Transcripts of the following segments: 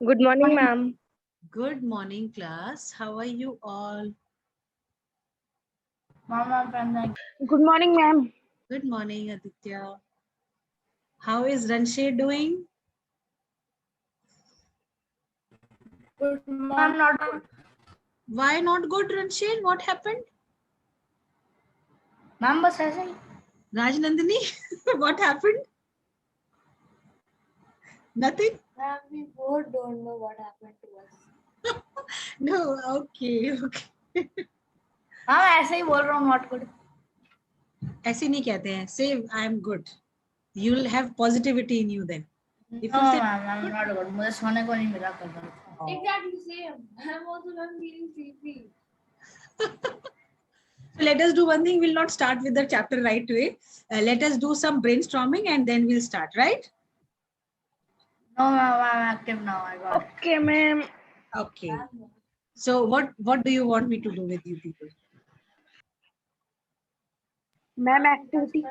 Good morning, ma'am. Good morning, class. How are you all? Good morning, ma'am. Good morning, Aditya. How is Ranshir doing? Good morning. Not good. Why not good, Ranshir? What happened? Ma'am, बस ऐसे ही. Rajnandini, what happened? Nothing? Ma'am, we both don't know what happened to us. No, okay. हाँ मैं ऐसे ही बोल रहा हूँ not good. ऐसे नहीं कहते हैं. Say I am good. You'll have positivity in you then. If No you say ma'am, I'm not good. मुझे सोने को नहीं मिला कल. Exactly same. I'm also not feeling sleepy. So let us do one thing. We'll not start with the chapter right away. Let us do some brainstorming and then we'll start, right? No ma'am, I'm active now. I got it. Okay, ma'am. Okay. So what do you want me to do with you people? Ma'am, activity.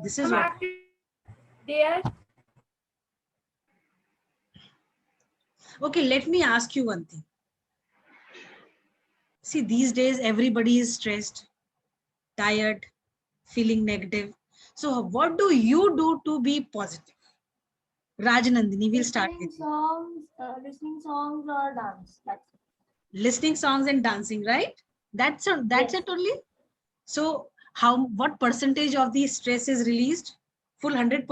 This is what. There. Okay, let me ask you one thing. See, these days everybody is stressed, tired, feeling negative. So what do you do to be positive? Rajanandini, we'll start with you. Listening songs or dance. That's it. Listening songs and dancing, right? That's it only. So what percentage of the stress is released? Full 100%?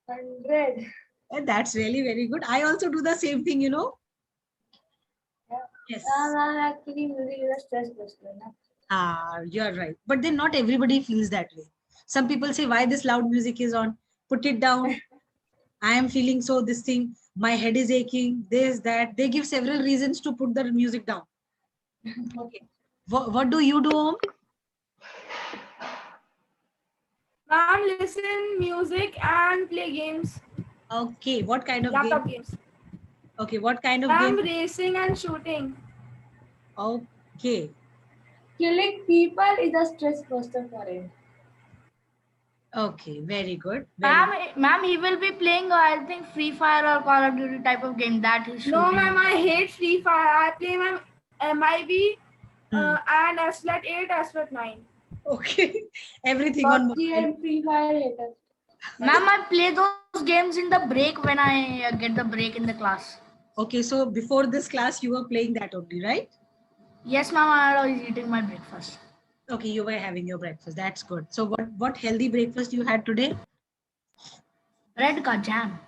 100. That's really very good. I also do the same thing, you know. Yeah. Yes. Actually, music is a stress buster. You're right. But then not everybody feels that way. Some people say, why this loud music is on? Put it down. I am feeling so this thing. My head is aching. This, that. They give several reasons to put the music down. Okay. What do you do, Om? Ma'am, listen music and play games. Okay. What kind of Laptop game? games. Okay. What kind of Ma'am, game? racing and shooting. Okay. Killing people is a stress buster for him. Okay. Very good. Very Ma'am, he will be playing I think Free Fire or Call of Duty type of game that is. No, ma'am, I hate Free Fire. I play ma'am MIB and SLAT 8, SLAT 9. Okay. Everything on PUBG mobile. and Free Fire haters. Ma'am, I play those games in the break when I get the break in the class. Okay. So before this class, you were playing that only, right? Yes, ma'am, I was eating my breakfast. Okay. You were having your breakfast. That's good. So what healthy breakfast you had today? Bread ka jam.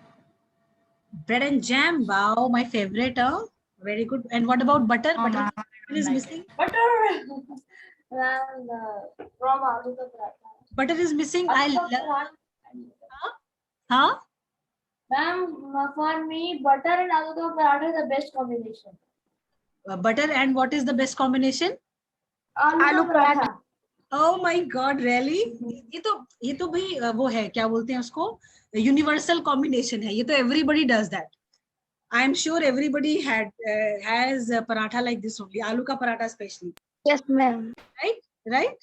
Bread and jam. Wow, my favorite. Very good. And what about butter? Oh, Butter ma'am, I don't is like missing. it. Butter. Ma'am, from Aloo ka paratha. Butter is missing. I love. Huh? Ma'am, for me, butter and aloo ka paratha is the best combination. Butter and what is the best combination? Aloo ka paratha. Oh my God, really? ये तो भाई वो है क्या बोलते हैं उसको universal combination है ये तो everybody does that. I am sure everybody has paratha like this only. Aloo ka paratha especially. Yes, ma'am. Right?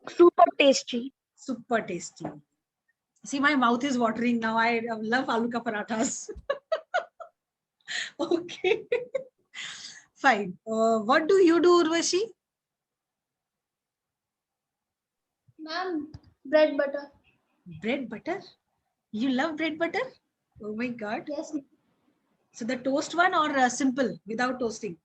Super tasty. Super tasty. See, my mouth is watering now. I love aloo ka parathas. Okay. Fine. What do you do, Urvashi? Ma'am, bread butter. Bread butter? You love bread butter? Oh my God. Yes. So the toast one or simple without toasting?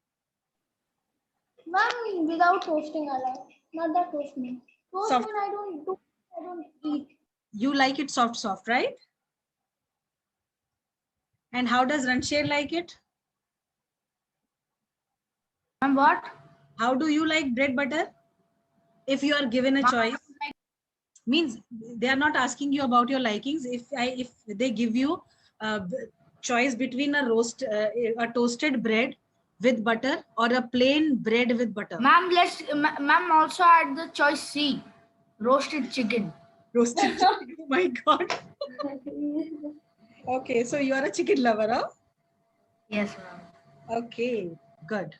Ma'am, without toasting, I like. Not that toasting. Toast Soft. one I don't do. I don't eat. You like it soft, right? And how does Ranshir like it? And what? How do you like bread butter? If you are given a choice, means they are not asking you about your likings. If they give you a choice between a toasted bread with butter or a plain bread with butter. Ma'am, also add the choice C, roasted chicken. Roasted chicken. Oh my God. Okay, so you are a chicken lover, huh? Yes, ma'am. Okay, good.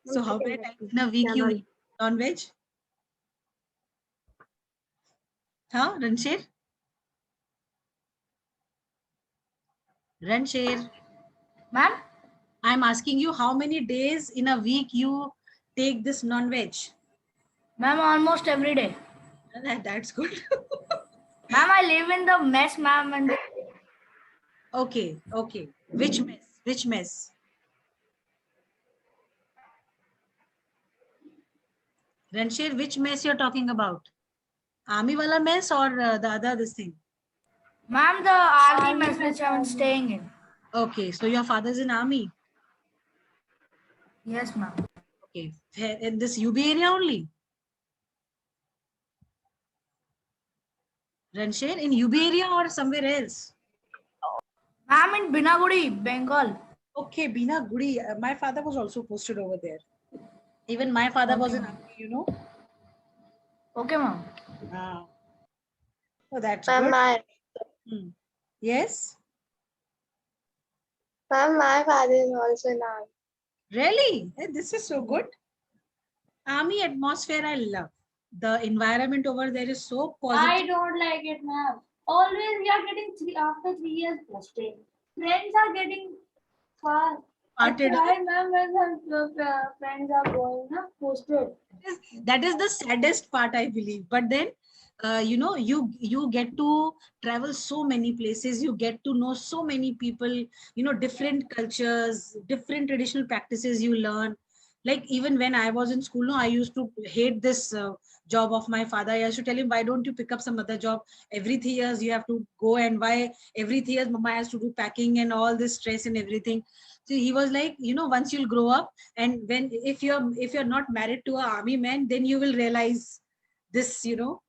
So how many times in a week you eat non-veg? Huh, Ranshir? Ranshir, Ma'am, I'm asking you how many days in a week you take this non-veg? ma'am, almost every day. That's good. Ma'am, I live in the mess, ma'am, and Okay, okay. Which mess? Which mess? Ranshir, which mess you're talking about? Army wala mess or the other this thing? ma'am, the army mess which I'm staying in. Okay, so your father's in army. Yes, ma'am. Okay, in this UB area only. Ranshir, in UB area or somewhere else? Ma'am, in Binagudi, Bengal. Okay, Bina Gudi. My father was also posted over there. Even my father was in Okay. army, you know. Okay, ma'am. Ah, oh, that's Ma'am, good. my Hmm. Yes, ma'am, my father is also in army. really? This is so good. Army atmosphere, I love. The environment over there is so positive. I don't like it, ma'am. Always we are getting after 3 years posted. Friends are getting far. I Parted. cry, ma'am, when the friends are going posted. That is the saddest part, I believe. But then, you know, you get to travel so many places. You get to know so many people. You know, different cultures, different traditional practices. You learn. Like even when I was in school, no, I used to hate this job of my father. I used to tell him, why don't you pick up some other job? Every 3 years you have to go, and why every 3 years mama has to do packing and all this stress and everything. So he was like, you know, once you'll grow up, and when if you're not married to an army man, then you will realize this, you know,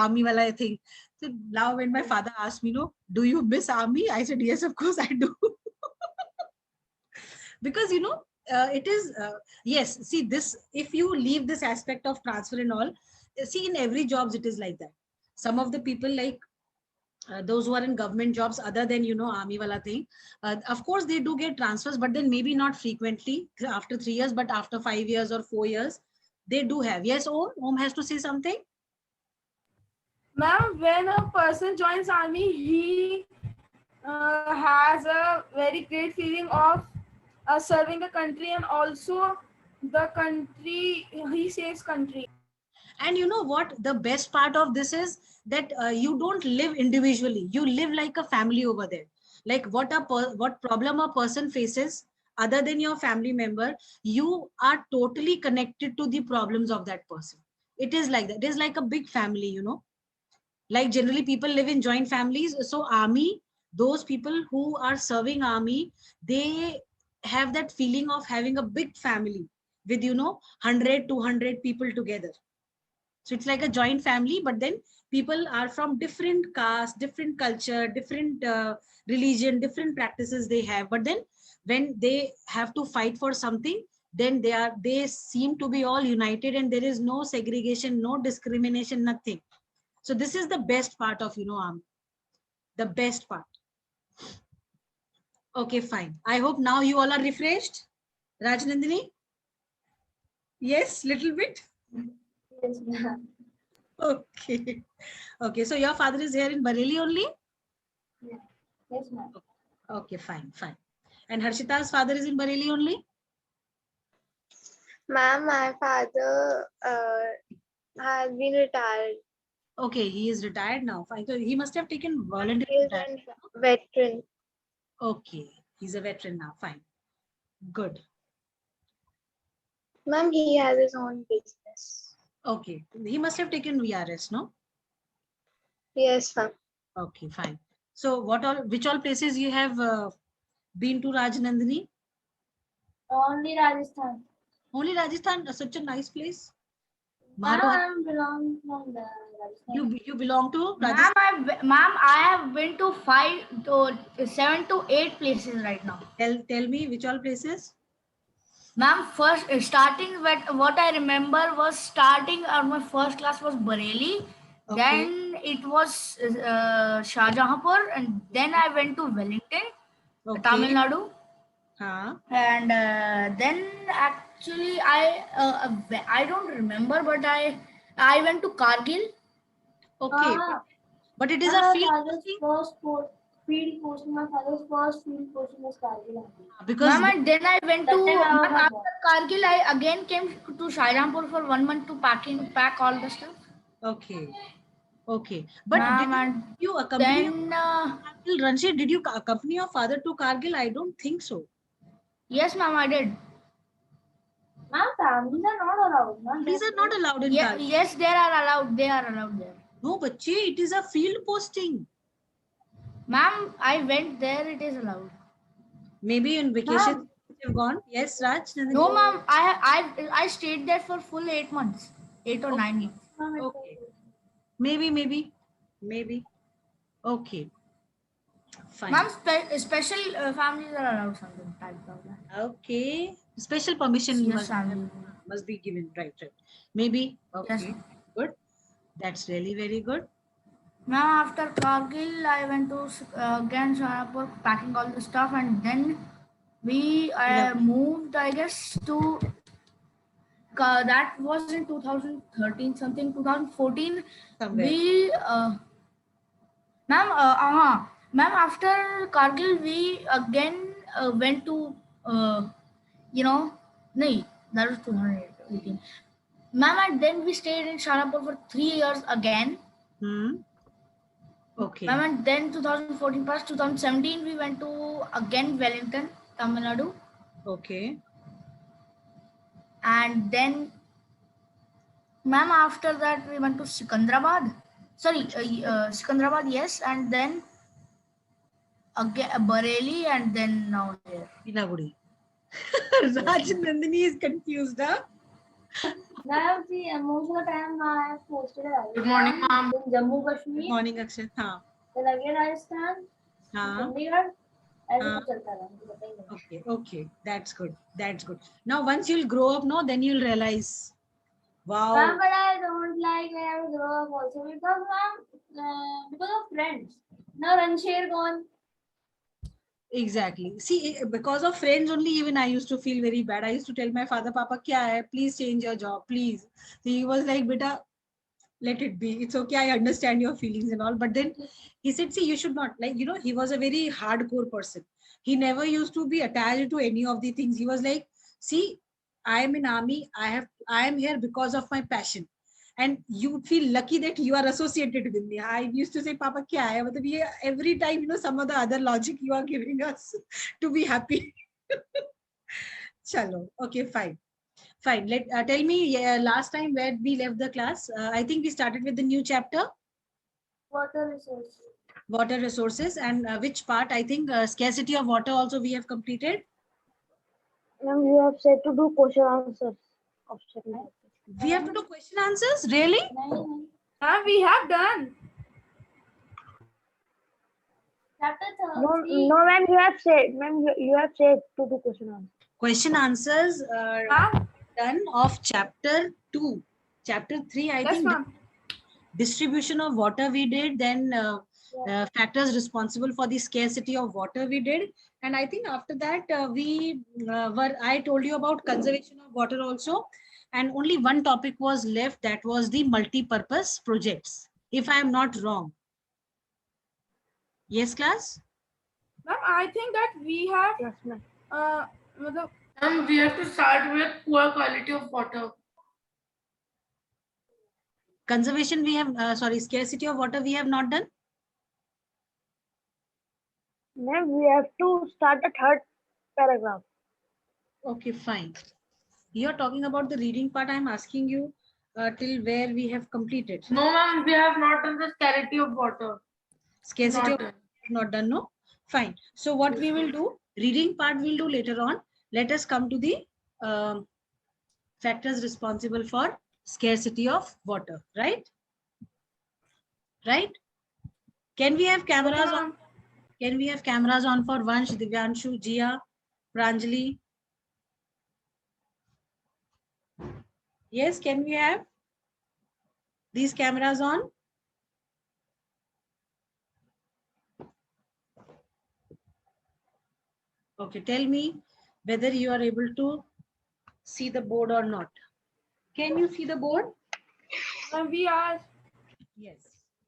army wala thing. So now when my father asked me, no, do you miss army? I said, yes, of course I do. Because you know, it is yes, see this, if you leave this aspect of transfer and all, see in every jobs it is like that. Some of the people like those who are in government jobs other than, you know, army wala thing, of course they do get transfers, but then maybe not frequently after 3 years, but after 5 years or 4 years they do have. Yes, Om has to say something. Ma'am, when a person joins army, he has a very great feeling of serving the country, and also the country, he saves country. And you know what the best part of this is, that you don't live individually, you live like a family over there. Like what problem a person faces other than your family member, you are totally connected to the problems of that person. It is like that, it is like a big family, you know. Like generally people live in joint families, so army, those people who are serving army, they have that feeling of having a big family with, you know, 100 200 people together. So it's like a joint family, but then people are from different caste, different culture, different religion, different practices they have. But then when they have to fight for something, then they seem to be all united, and there is no segregation, no discrimination, nothing. So this is the best part of, you know, the best part. Okay, fine. I hope now you all are refreshed. Rajnandini? Yes, little bit. Yes, ma'am. Okay. Okay, so your father is here in Bareilly only? Yes, ma'am. Okay, fine, fine. And Harshita's father is in Bareilly only? Ma'am, my father has been retired. Okay, he is retired now. Fine. So he must have taken voluntary He is retirement. a veteran. Okay, he's a veteran now. Fine. Good. Ma'am, he has his own business. Okay. He must have taken VRS, no? Yes, ma'am. Okay, fine. So which all places you have been to, Rajnandini? Only Rajasthan. Only Rajasthan, such a nice place. Ma'am, Maharohar, I belong from the Rajasthan. you belong to Rajasthan? Ma'am, I have been to 7 to 8 places right now. Tell me which all places? Ma'am, first starting what I remember was starting my first class was Bareilly. Okay. Then it was Shahjahanpur, and then I went to Wellington, Tamil Okay. Nadu. And then actually I don't remember, but I went to Kargil. Okay. But it is a field Father's posting? first port. field posting. My father's first field posting was Kargil. Because Ma'am, and then I went to, That time I was ma'am, not after Kargil, I again came to Shairampur for 1 month to pack all the stuff. okay, okay. But did Ma'am, and you accompany then, Kargil, Ranjit? Did you accompany your father to Kargil? I don't think so. yes, ma'am, I did. Ma'am, families are not allowed. Ma'am. These are not allowed in Yeah, Kargil. yes, they are allowed. They are allowed there. No, bache, it is a field posting. Ma'am, I went there. It is allowed. Maybe in vacation you've gone. Yes, Raj. Nandini? No, ma'am. I stayed there for full 8 months, 8 or 9 months. Ma'am, it's Okay. Maybe. Okay. Fine. Ma'am, special families are allowed something type of that. Okay. Special permission Yes, family. must be given. Right. Maybe. Okay. Yes. Good. That's really very good. Ma'am, after Kargil, I went to again Shairapur packing all the stuff, and then we moved, I guess, to that was in 2013 something, 2014. Somewhere. We ma'am, after Kargil, we again went to no, that was 2018. Ma'am, and then we stayed in Shairapur for 3 years again. Okay. Ma'am, and then 2014 past 2017, we went to again Wellington, Tamil Nadu. Okay. And then, ma'am, after that, we went to Sikandrabad. Sorry, Sikandrabad, yes. And then again Bareilly, and then now here. Pinagudi. Raj Nandini is confused, huh? Ma'am, see, most of the time I have posted it. Good morning, ma'am. In Jammu Good Kashmir, morning, Akshay. Haan. then again Rajasthan, Haan. Chandigarh, ऐसे हाँ. कुछ चलता रहा, मुझे पता ही नहीं. Okay. That's good. Now, once you'll grow up, no, then you'll realize. Wow. Ma'am, but I don't like when I will grow up also because, ma'am, because of friends. Now Ranshir gone. Exactly. See, because of friends only, even I used to feel very bad. I used to tell my father, Papa, kya hai? Please change your job, please. He was like, Beta, let it be. It's okay. I understand your feelings and all. But then he said, see, you should not. Like, he was a very hardcore person. He never used to be attached to any of the things. He was like, see, I am in army. I am here because of my passion. And you feel lucky that you are associated with me. I used to say, Papa, kya hai? But every time, some of the other logic you are giving us to be happy. Chalo. Okay, fine. Tell me, last time where we left the class, I think we started with the new chapter. Water resources. And which part? I think scarcity of water also we have completed. Ma'am, you have said to do question answers. We have to do question answers? Really? We have done. Chapter No, 3. no, ma'am, you have said. Ma'am, you have said to do question answers. Question answers Ma'am? done of chapter 2. Chapter 3, I Yes, think ma'am. distribution of water we did. Then factors responsible for the scarcity of water we did. And I think after that I told you about conservation of water also. And only one topic was left, that was the multi-purpose projects, if I am not wrong. Yes, class? Ma'am, I think that we have Yes, ma'am. Ma'am, we have to start with poor quality of water. Conservation we have, scarcity of water we have not done. Ma'am, we have to start the third paragraph. Okay, fine. You're talking about the reading part. I'm asking you till where we have completed. No, ma'am, we have not done the scarcity of water. Scarcity Not of done. water not done, no? Fine. So what we will do, reading part we'll do later on. Let us come to the factors responsible for scarcity of water, right? Right? Can we have cameras on? Can we have cameras on for Vansh, Divyanshu, Jia, Pranjali? Yes, can we have these cameras on? Okay, tell me whether you are able to see the board or not. Can you see the board? We are. Yes.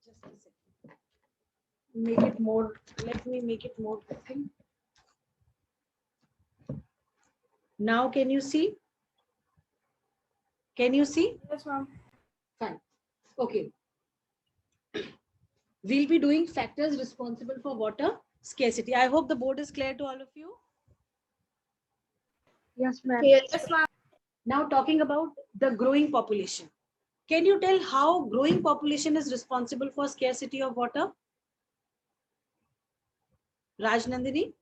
Just a second. make it more, let me make it more thing. Now can you see? Can you see? Yes, ma'am. Fine. Okay. We'll be doing factors responsible for water scarcity. I hope the board is clear to all of you. Yes, ma'am. Yes. Yes, ma'am. Now talking about the growing population. Can you tell how growing population is responsible for scarcity of water? Rajnandini?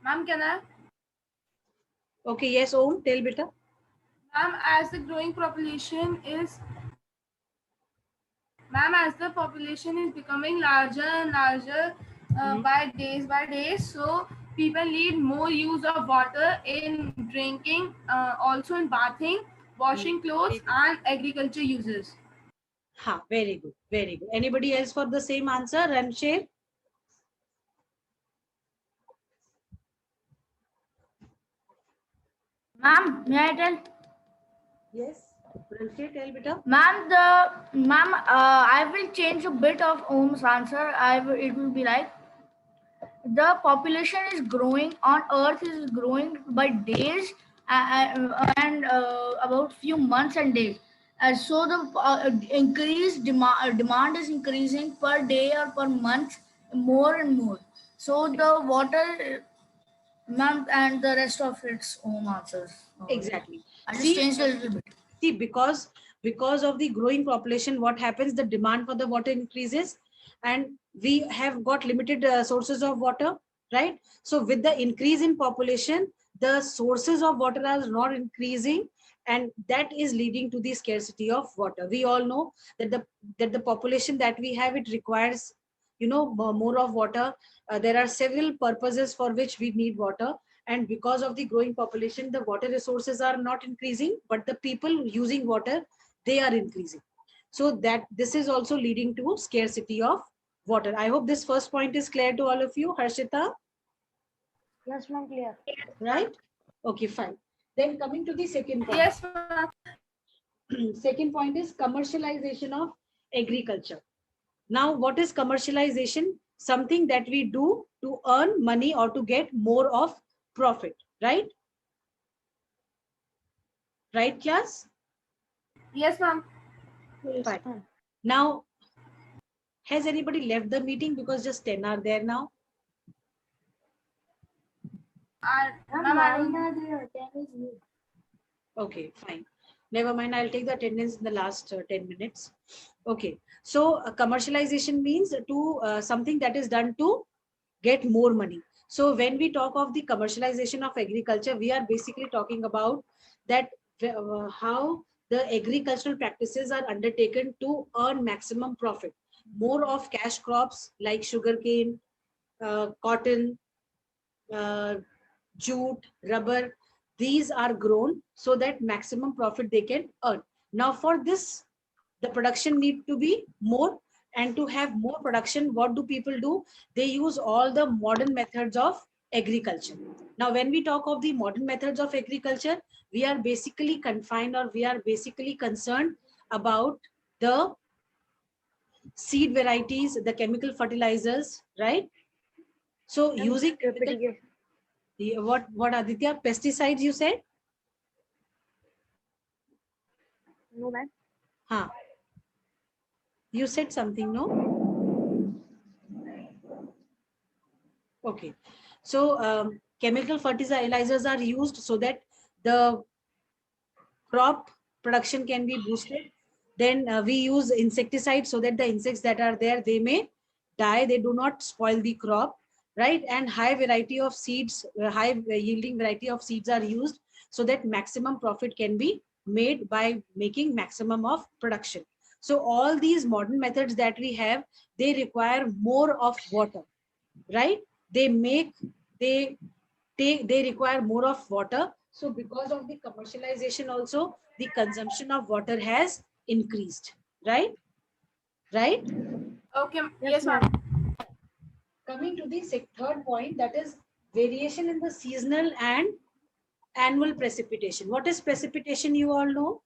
Ma'am, can I? Okay, yes, Om, tell beta. Ma'am, as the growing population is, ma'am, as the population is becoming larger and larger by days, so people need more use of water in drinking, also in bathing, washing clothes, and agriculture uses. Ha, very good, very good. Anybody else for the same answer? Ramsher? Ma'am, may I tell? Yes. Ramsher, tell beta. Ma'am, I will change a bit of Om's answer. It will be like the population is growing on Earth is growing by days and about few months and days. So the increased demand is increasing per day or per month more and more. So the water, ma'am, and the rest of its own answers. Exactly. I just changed a little bit. See, because of the growing population, what happens? The demand for the water increases, and we have got limited sources of water, right? So with the increase in population, the sources of water are not increasing, and that is leading to the scarcity of water. We all know that the population that we have, it requires, you know, more of water. There are several purposes for which we need water, and because of the growing population, the water resources are not increasing, but the people using water, they are increasing. So that this is also leading to scarcity of water. I hope this first point is clear to all of you. Harshita? Yes, ma'am. Clear. Right? Okay, fine. Then coming to the second point. Yes, ma'am. Second point is commercialization of agriculture. Now, what is commercialization? Something that we do to earn money or to get more of profit, right? Right, class? Yes, ma'am. Yes, Fine. ma'am. Now, has anybody left the meeting because just 10 are there now? Ma'am, I don't know. Okay, fine. Never mind. I'll take the attendance in the last 10 minutes. Okay. So commercialization means to something that is done to get more money. So when we talk of the commercialization of agriculture, we are basically talking about that how the agricultural practices are undertaken to earn maximum profit. More of cash crops like sugarcane, cotton, uh, jute, rubber, these are grown so that maximum profit they can earn. Now for this, the production need to be more, and to have more production, what do people do? They use all the modern methods of agriculture. Now when we talk of the modern methods of agriculture, we are basically confined, or we are basically concerned about the seed varieties, the chemical fertilizers, right? So using chemical, what Aditya, pesticides you said? No, ma'am. Huh. You said something, no? Okay. So chemical fertilizers are used so that the crop production can be boosted. Then we use insecticides so that the insects that are there, they may die, they do not spoil the crop, right? And high variety of seeds, high yielding variety of seeds are used so that maximum profit can be made by making maximum of production. So all these modern methods that we have, they require more of water, right? They require more of water. So because of the commercialization also, the consumption of water has increased, right? Right? Okay. Yes, ma'am. Coming to the third point, that is variation in the seasonal and annual precipitation. What is precipitation, you all know?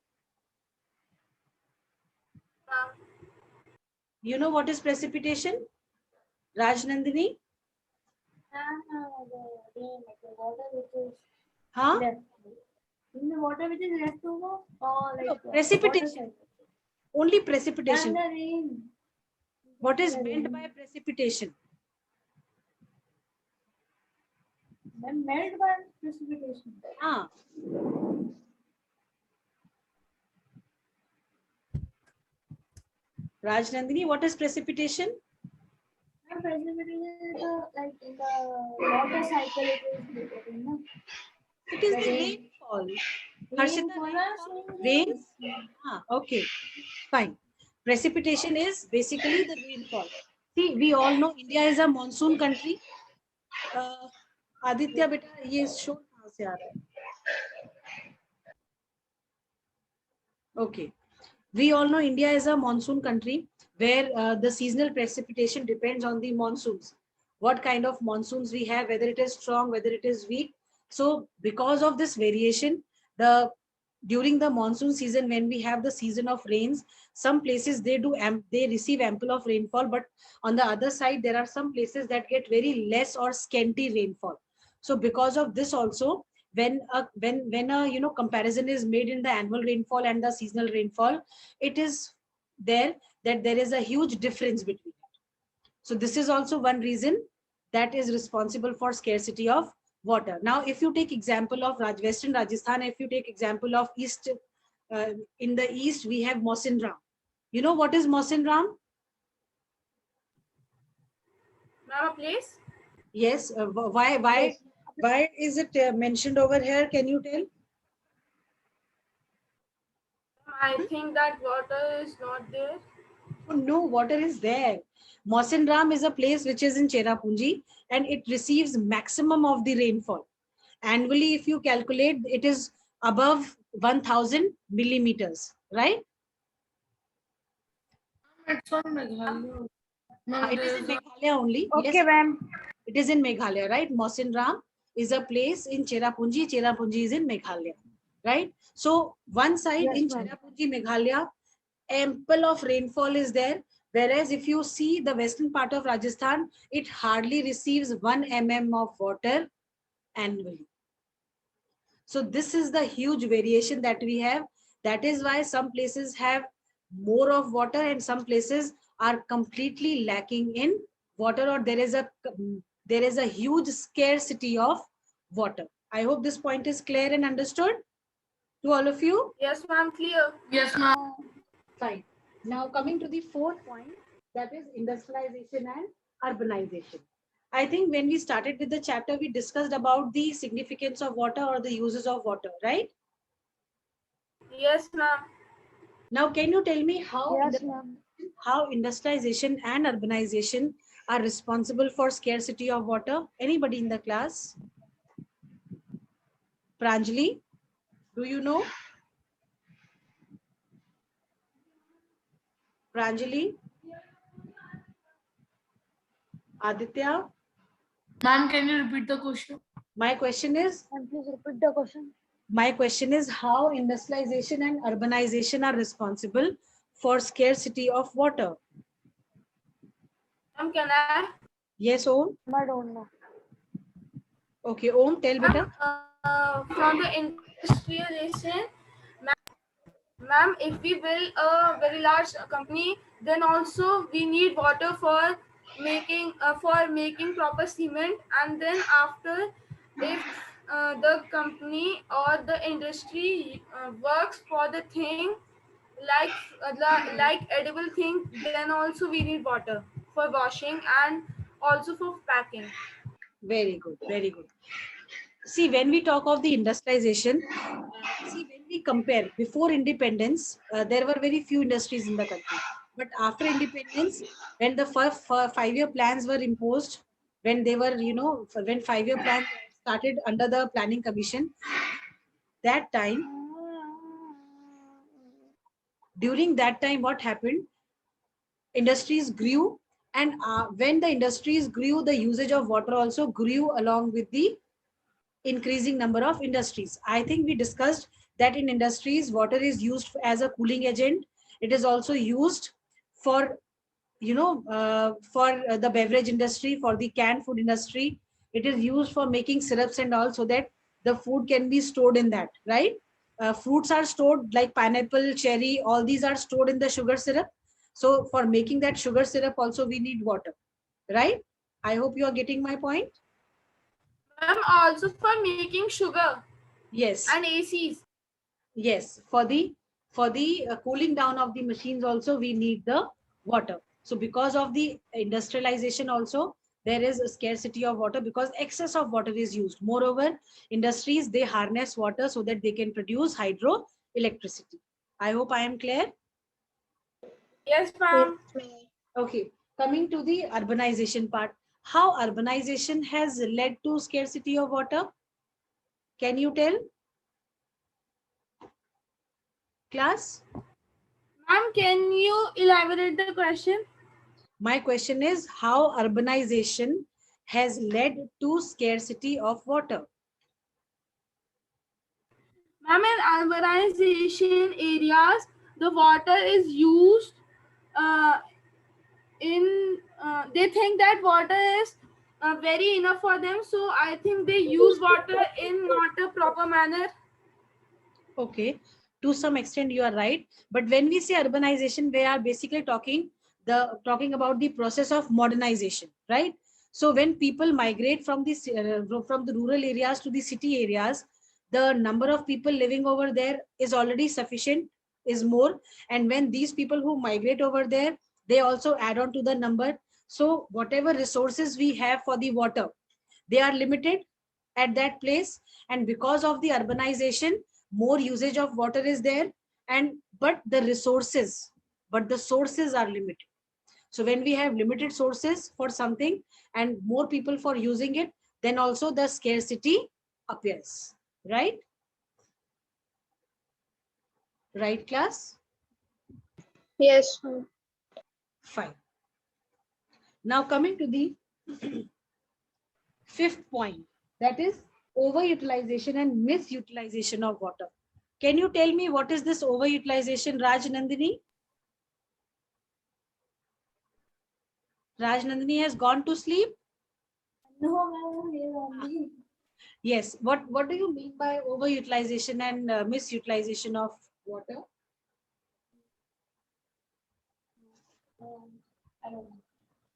You know what is precipitation? Rajnandini? The rain, like the water which is Huh? left. In the water which is left over, or like No, water precipitation. cycle. Only And precipitation. the rain. What is the meant rain. by precipitation? Then melt by precipitation. Ah. Rajnandini, what is precipitation? And precipitation is like in the water cycle it is repeating, no? It is The the rain. rainfall. Rain Harshita, follows rains? Ah, okay, fine. Precipitation is basically the rainfall. See, we all know India is a monsoon country. Aditya बेटा ये show कहाँ से आ रहा है? Okay, we all know India is a monsoon country where the seasonal precipitation depends on the monsoons. What kind of monsoons we have, whether it is strong, whether it is weak. So because of this variation, during the monsoon season, when we have the season of rains, some places they receive ample of rainfall, but on the other side, there are some places that get very less or scanty rainfall. So because of this also, when a comparison is made in the annual rainfall and the seasonal rainfall, it is there that there is a huge difference between it. So this is also one reason that is responsible for scarcity of water. Now, if you take example of Western Rajasthan, if you take example of east, in the east we have Mausin Ram. You know what is Mausin Ram? Ma'am, a place? Yes. Why is it mentioned over here? Can you tell? I think that water is not there. Oh, no, water is there. Mausin Ram is a place which is in Cherrapunji and it receives maximum of the rainfall. Annually, if you calculate, it is above 1000 millimeters, right? It's on Meghalaya. No, It is in Meghalaya only. Okay, Yes, ma'am. it is in Meghalaya, right? Mausin Ram is a place in Cherrapunji. Cherrapunji is in Meghalaya, right? So one side Yes, in ma'am. Cherrapunji, Meghalaya, ample of rainfall is there. Whereas if you see the western part of Rajasthan, it hardly receives 1 mm of water annually. So this is the huge variation that we have. That is why some places have more of water and some places are completely lacking in water, or there is a huge scarcity of water. I hope this point is clear and understood to all of you. Yes, ma'am, clear. Yes, ma'am. Fine. Now coming to the fourth point, that is industrialization and urbanization. I think when we started with the chapter, we discussed about the significance of water or the uses of water, right? Yes, ma'am. Now, can you tell me Yes, ma'am. how industrialization and urbanization are responsible for scarcity of water? Anybody in the class? Pranjali, do you know? Pranjali? Aditya? Ma'am, can you repeat the question? My question is, And please repeat the question. how industrialization and urbanization are responsible for scarcity of water? Ma'am, can I? Yes, Om? I don't know. Okay, Om, tell beta. From the industrialization, ma'am, if we build a very large company, then also we need water for making proper cement, and then after, if the company or the industry works for the thing like edible thing, then also we need water for washing and also for packing. Very good, very good. See, when we talk of the industrialization, when we compare before independence, there were very few industries in the country. But after independence, when the first 5-year plans were imposed, when they were, when 5-year plans started under the planning commission, that time, during that time, what happened? Industries grew, and when the industries grew, the usage of water also grew along with the increasing number of industries. I think we discussed that in industries, water is used as a cooling agent. It is also used for for the beverage industry, for the canned food industry, it is used for making syrups and all, so that the food can be stored in that, right? Fruits are stored like pineapple, cherry, all these are stored in the sugar syrup. So for making that sugar syrup also we need water, right? I hope you are getting my point. Ma'am, also for making sugar Yes. and ACs. Yes, for the cooling down of the machines also we need the water. So because of the industrialization also, there is a scarcity of water because excess of water is used. Moreover, industries, they harness water so that they can produce hydroelectricity. I hope I am clear. Yes, Yes, ma'am. ma'am. Okay, coming to the urbanization part, how urbanization has led to scarcity of water? Can you tell, class? Ma'am, can you elaborate the question? My question is how urbanization has led to scarcity of water. Ma'am, in urbanization areas, the water is used uh, they think that water is very enough for them. So I think they use water in not a proper manner. Okay, to some extent you are right. But when we say urbanization, we are basically talking about the process of modernization, right? So when people migrate from the rural areas to the city areas, the number of people living over there is already sufficient, is more. And when these people who migrate over there, they also add on to the number. So whatever resources we have for the water, they are limited at that place. And because of the urbanization, more usage of water is there, and but the sources are limited. So when we have limited sources for something and more people for using it, then also the scarcity appears, right? Right, class? Yes, ma'am. Fine. Now coming to the fifth point, that is overutilization and misutilization of water. Can you tell me what is this overutilization, Raj Nandini? Raj Nandini has gone to sleep. No, ma'am, here only. Yes. What do you mean by overutilization and misutilization of water? I don't know.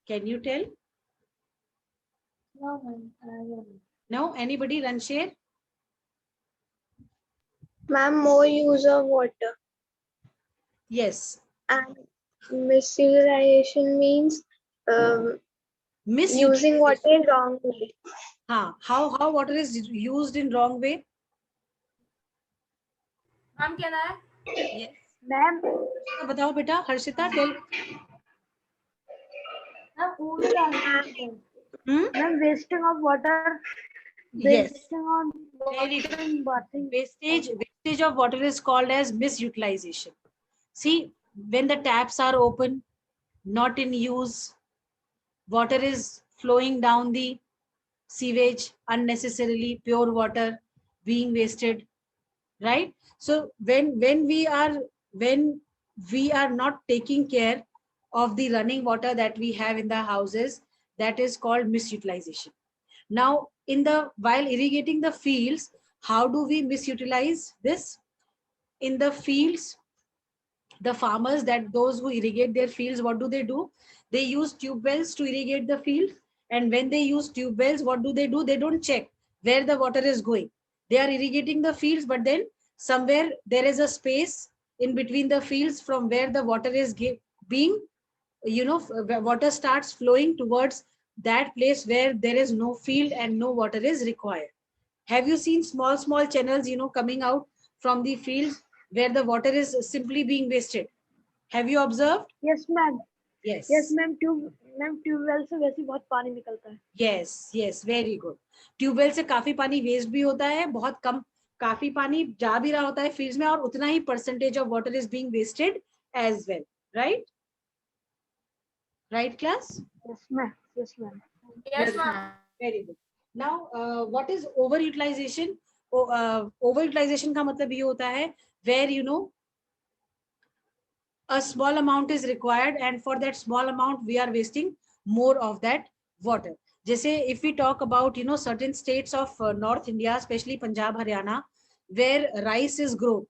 Can you tell? No, ma'am, I don't know. No. Anybody? Ranshir? Ma'am, more use of water. Yes. And misutilization means using water Misutilization. in wrong way. How water is used in wrong way? Ma'am, can I? Yes. Ma'am, बताओ बेटा, Harshita, tell. Ma'am, only answer. ma'am, wasting of water, Yes. wasting on Very water good. in bathing. Wastage of water is called as misutilization. See, when the taps are open, not in use, water is flowing down the sewage unnecessarily, pure water being wasted, right? So when we are not taking care of the running water that we have in the houses, that is called misutilization. Now, while irrigating the fields, how do we misutilize this? In the fields, the farmers, that those who irrigate their fields, what do? They use tube wells to irrigate the field. And when they use tube wells, what do? They don't check where the water is going. They are irrigating the fields, but then somewhere there is a space in between the fields from where the water is being, water starts flowing towards that place where there is no field and no water is required. Have you seen small channels, coming out from the fields where the water is simply being wasted? Have you observed? Yes, ma'am. Yes. Yes, ma'am. Tube well से वैसे बहुत पानी निकलता है. Yes, very good. Tubewell से काफी पानी waste भी होता है, बहुत कम, काफी पानी जा भी रहा होता है फील्ड्स में, और उतना ही percentage of water is being wasted as well, right? Right, class? Yes, ma'am. Yes, ma'am. Yes, ma'am. Very good. Now, what is overutilization? Overutilization का मतलब ये होता है where a small amount is required, and for that small amount we are wasting more of that water. Jesse, if we talk about certain states of North India, especially Punjab, Haryana, where rice is grown,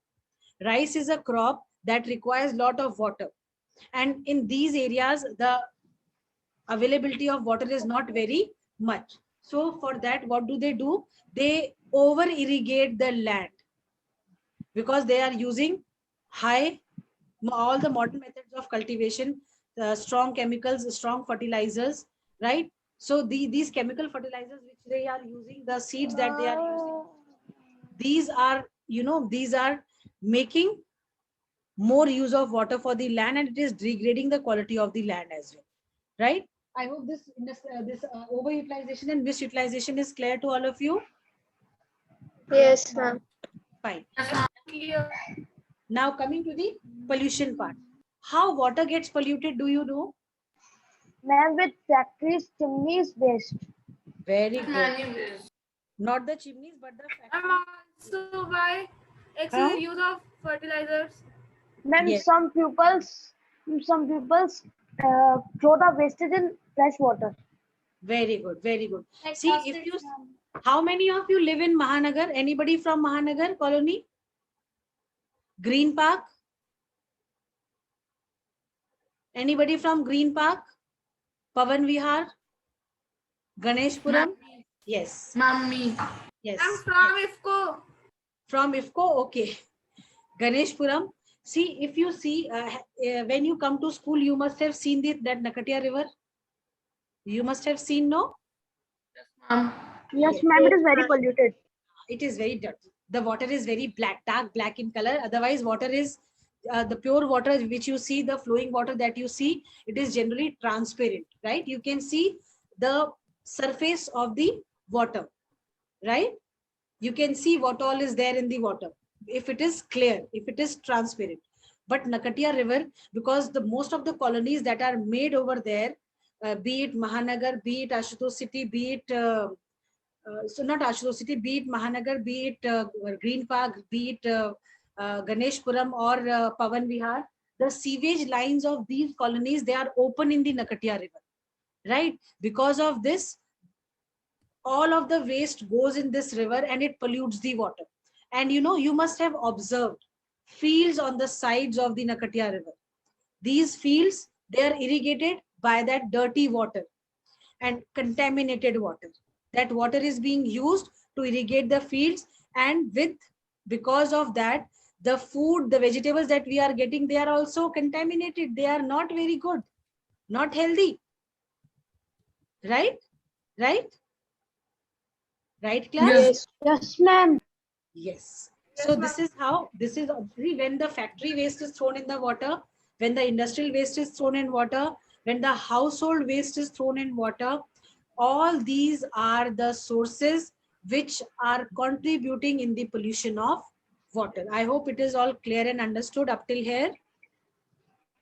rice is a crop that requires lot of water, and in these areas the availability of water is not very much. So for that, what do? They over irrigate the land, because they are using high all the modern methods of cultivation, strong chemicals, strong fertilizers, right? So these chemical fertilizers which they are using, the seeds that they are using, these are these are making more use of water for the land, and it is degrading the quality of the land as well, right? I hope this overutilization and misutilization is clear to all of you. Yes, ma'am. Fine. Clear. Now coming to the pollution part. How water gets polluted, do you know? Ma'am, with factories, chimneys waste. Very good. Not the chimneys, but the I'm factory. also by Huh? excessive use of fertilizers. Ma'am, Yes. some pupils throw the wastage in fresh water. Very good. Very good. Like See, if ostrich, you, ma'am. how many of you live in Mahanagar? Anybody from Mahanagar colony? Green Park? Anybody from Green Park? Pavan Vihar? Ganeshpuram? Yes. Mummy. Yes. I'm from IFCO. From IFCO? Okay. Ganeshpuram. See, if you see, when you come to school, you must have seen that Nakatia River. You must have seen, no? Mom. Yes, Yes. ma'am, it is very polluted. It is very dirty. The water is very black, dark black in color. Otherwise, water is the pure water which you see, the flowing water that you see, it is generally transparent, right? You can see the surface of the water, right? You can see what all is there in the water if it is clear, if it is transparent. But Nakatia River, because the most of the colonies that are made over there, be it Mahanagar, be it Ashutosh City, be it so not Ashutosh City, be it Mahanagar, be it Green Park, be it Ganeshpuram or Pavan Vihar, the sewage lines of these colonies, they are open in the Nakatia River, right? Because of this, all of the waste goes in this river and it pollutes the water. And you must have observed fields on the sides of the Nakatia River. These fields, they are irrigated by that dirty water and contaminated water. That water is being used to irrigate the fields, and because of that, the food, the vegetables that we are getting, they are also contaminated. They are not very good, not healthy. Right? Right? Right, class? Yes. Yes, ma'am. Yes. Yes, So ma'am. this is obviously when the factory waste is thrown in the water, when the industrial waste is thrown in water, when the household waste is thrown in water, all these are the sources which are contributing in the pollution of water. I hope it is all clear and understood up till here.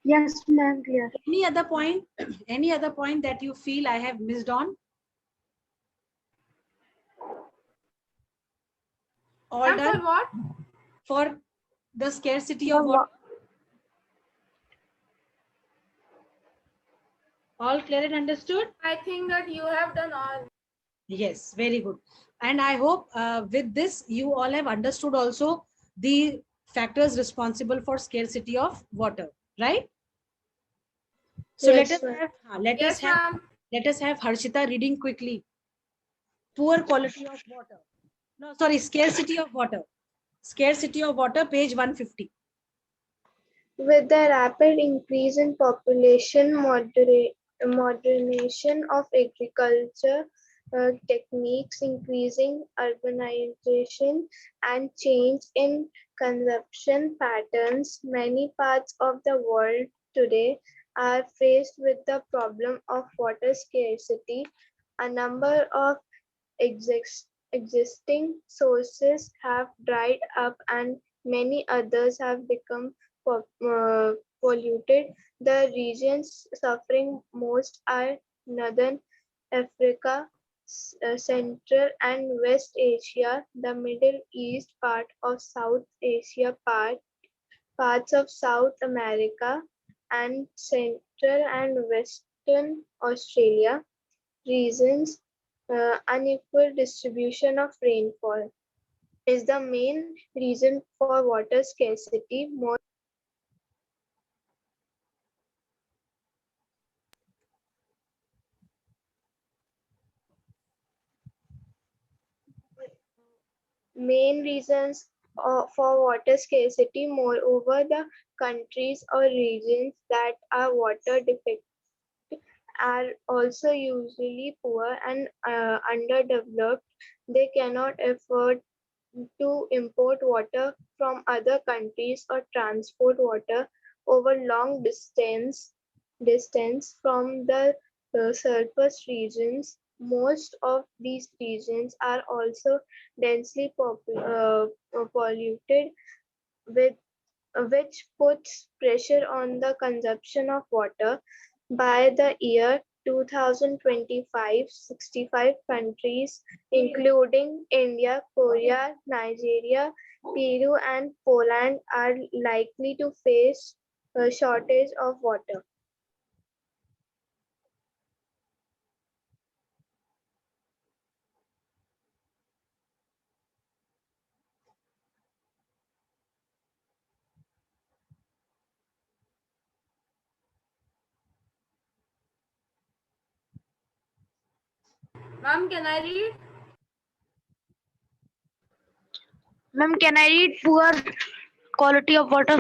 Yes, ma'am, clear. Any other point? Any other point that you feel I have missed on? All And done for what? for the scarcity of water? All clear and understood? I think that you have done all. Yes, very good. And I hope with this, you all have understood also the factors responsible for scarcity of water, right? So Yes, ma'am. Yes, ma'am. let us have Harshita reading quickly. Poor quality of water. No, sorry, scarcity of water. Scarcity of water, page 150. With the rapid increase in population, modernization of agriculture techniques, increasing urbanization, and change in consumption patterns, many parts of the world today are faced with the problem of water scarcity. A number of existing sources have dried up and many others have become polluted. The regions suffering most are Northern Africa, Central and West Asia, the Middle East part of South Asia part, parts of South America and Central and Western Australia regions. Unequal distribution of rainfall is the main reason for water scarcity. Main reasons for water scarcity. Moreover, the countries or regions that are water deficient are also usually poor and underdeveloped. They cannot afford to import water from other countries or transport water over long distance from the surface regions. Most of these regions are also densely polluted, with which puts pressure on the consumption of water. By the year 2025, 65 countries, including India, Korea, Nigeria, Peru, and Poland, are likely to face a shortage of water. Ma'am, can I read? Ma'am, can I read poor quality of water?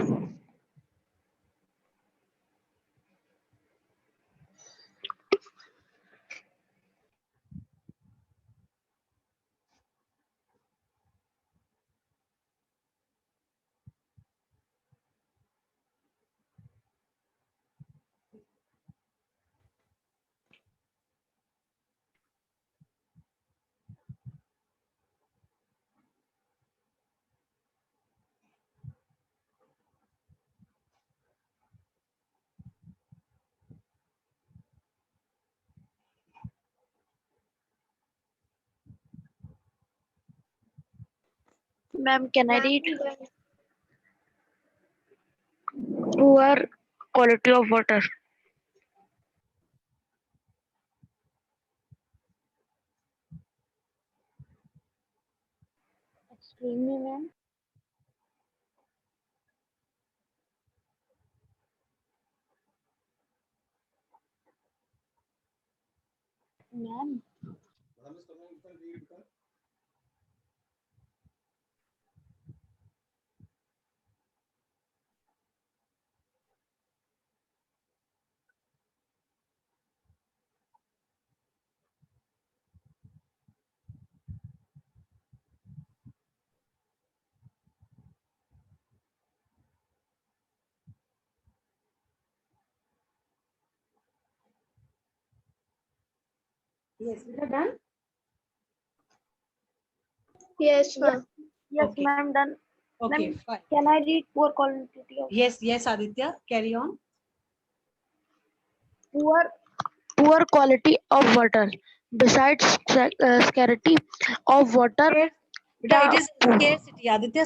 Ma'am, can I read poor quality of water? Extremely, ma'am. Ma'am. Yes, we are done. Yes, ma'am. Yes, Okay. ma'am, done. Okay, Ma'am, fine. can I read poor quality of Yes, yes, Aditya, carry on. poor quality of water? Besides scarcity of water, Beta, it is scarcity, Aditya.